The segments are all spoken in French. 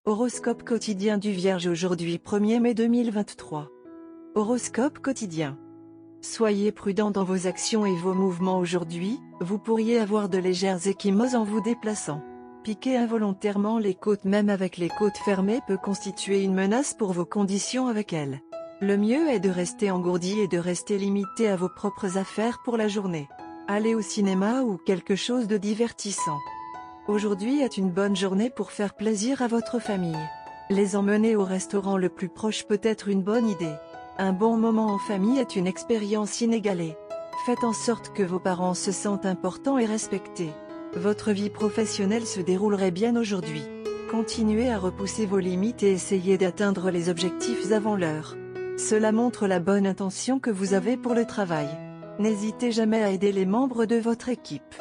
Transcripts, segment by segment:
Horoscope quotidien du Vierge aujourd'hui 1er mai 2023. Horoscope quotidien. Soyez prudent dans vos actions et vos mouvements aujourd'hui, vous pourriez avoir de légères ecchymoses en vous déplaçant. Piquer involontairement les côtes même avec les côtes fermées peut constituer une menace pour vos conditions avec elles. Le mieux est de rester engourdi et de rester limité à vos propres affaires pour la journée. Allez au cinéma ou quelque chose de divertissant. Aujourd'hui est une bonne journée pour faire plaisir à votre famille. Les emmener au restaurant le plus proche peut être une bonne idée. Un bon moment en famille est une expérience inégalée. Faites en sorte que vos parents se sentent importants et respectés. Votre vie professionnelle se déroulerait bien aujourd'hui. Continuez à repousser vos limites et essayez d'atteindre les objectifs avant l'heure. Cela montre la bonne intention que vous avez pour le travail. N'hésitez jamais à aider les membres de votre équipe.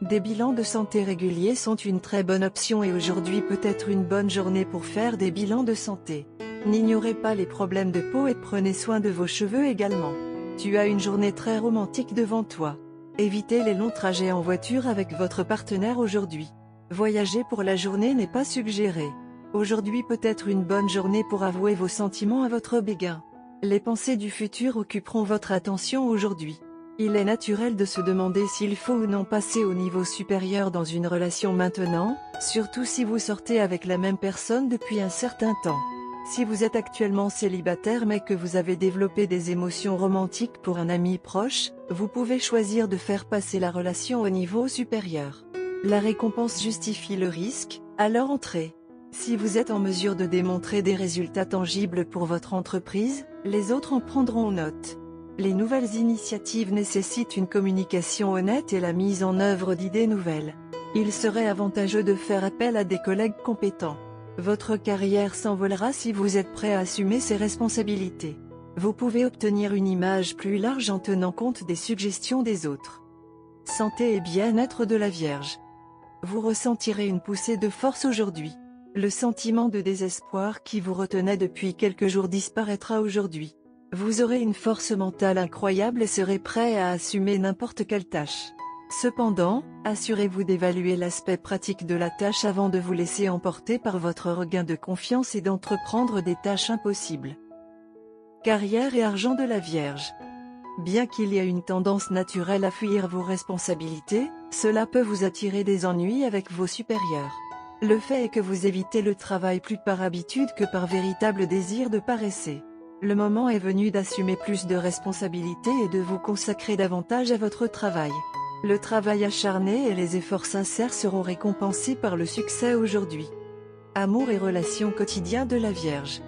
Des bilans de santé réguliers sont une très bonne option et aujourd'hui peut être une bonne journée pour faire des bilans de santé. N'ignorez pas les problèmes de peau et prenez soin de vos cheveux également. Tu as une journée très romantique devant toi. Évitez les longs trajets en voiture avec votre partenaire aujourd'hui. Voyager pour la journée n'est pas suggéré. Aujourd'hui peut être une bonne journée pour avouer vos sentiments à votre béguin. Les pensées du futur occuperont votre attention aujourd'hui. Il est naturel de se demander s'il faut ou non passer au niveau supérieur dans une relation maintenant, surtout si vous sortez avec la même personne depuis un certain temps. Si vous êtes actuellement célibataire mais que vous avez développé des émotions romantiques pour un ami proche, vous pouvez choisir de faire passer la relation au niveau supérieur. La récompense justifie le risque, alors entrez. Si vous êtes en mesure de démontrer des résultats tangibles pour votre entreprise, les autres en prendront note. Les nouvelles initiatives nécessitent une communication honnête et la mise en œuvre d'idées nouvelles. Il serait avantageux de faire appel à des collègues compétents. Votre carrière s'envolera si vous êtes prêt à assumer ses responsabilités. Vous pouvez obtenir une image plus large en tenant compte des suggestions des autres. Santé et bien-être de la Vierge. Vous ressentirez une poussée de force aujourd'hui. Le sentiment de désespoir qui vous retenait depuis quelques jours disparaîtra aujourd'hui. Vous aurez une force mentale incroyable et serez prêt à assumer n'importe quelle tâche. Cependant, assurez-vous d'évaluer l'aspect pratique de la tâche avant de vous laisser emporter par votre regain de confiance et d'entreprendre des tâches impossibles. Carrière et argent de la Vierge. Bien qu'il y ait une tendance naturelle à fuir vos responsabilités, cela peut vous attirer des ennuis avec vos supérieurs. Le fait est que vous évitez le travail plus par habitude que par véritable désir de paresser. Le moment est venu d'assumer plus de responsabilités et de vous consacrer davantage à votre travail. Le travail acharné et les efforts sincères seront récompensés par le succès aujourd'hui. Amour et relations quotidiens de la Vierge.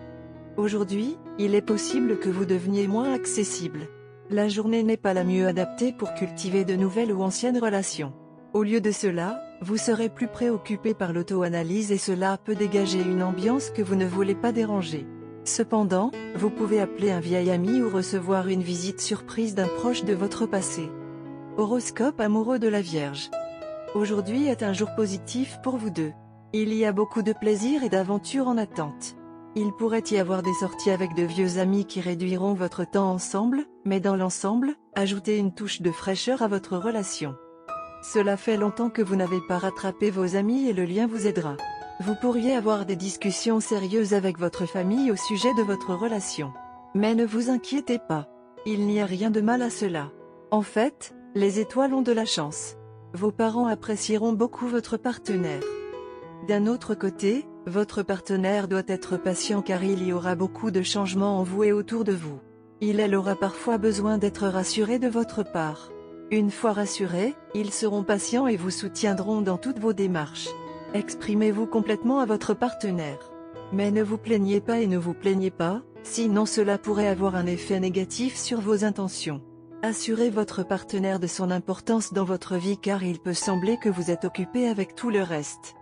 Aujourd'hui, il est possible que vous deveniez moins accessible. La journée n'est pas la mieux adaptée pour cultiver de nouvelles ou anciennes relations. Au lieu de cela, vous serez plus préoccupé par l'auto-analyse et cela peut dégager une ambiance que vous ne voulez pas déranger. Cependant, vous pouvez appeler un vieil ami ou recevoir une visite surprise d'un proche de votre passé. Horoscope amoureux de la Vierge. Aujourd'hui est un jour positif pour vous deux. Il y a beaucoup de plaisir et d'aventure en attente. Il pourrait y avoir des sorties avec de vieux amis qui réduiront votre temps ensemble, mais dans l'ensemble, ajoutez une touche de fraîcheur à votre relation. Cela fait longtemps que vous n'avez pas rattrapé vos amis et le lien vous aidera. Vous pourriez avoir des discussions sérieuses avec votre famille au sujet de votre relation. Mais ne vous inquiétez pas. Il n'y a rien de mal à cela. En fait, les étoiles ont de la chance. Vos parents apprécieront beaucoup votre partenaire. D'un autre côté, votre partenaire doit être patient car il y aura beaucoup de changements en vous et autour de vous. Elle aura parfois besoin d'être rassuré de votre part. Une fois rassurés, ils seront patients et vous soutiendront dans toutes vos démarches. Exprimez-vous complètement à votre partenaire. Mais ne vous plaignez pas et ne vous plaignez pas, sinon cela pourrait avoir un effet négatif sur vos intentions. Assurez votre partenaire de son importance dans votre vie car il peut sembler que vous êtes occupé avec tout le reste.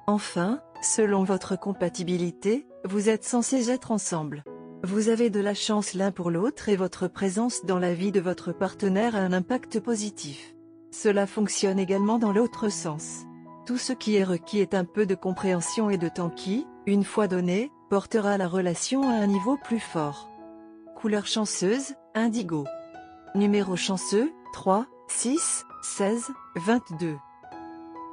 Enfin, selon votre compatibilité, vous êtes censés être ensemble. Vous avez de la chance l'un pour l'autre et votre présence dans la vie de votre partenaire a un impact positif. Cela fonctionne également dans l'autre sens. Tout ce qui est requis est un peu de compréhension et de temps qui, une fois donné, portera la relation à un niveau plus fort. Couleur chanceuse, indigo. Numéro chanceux, 3, 6, 16, 22.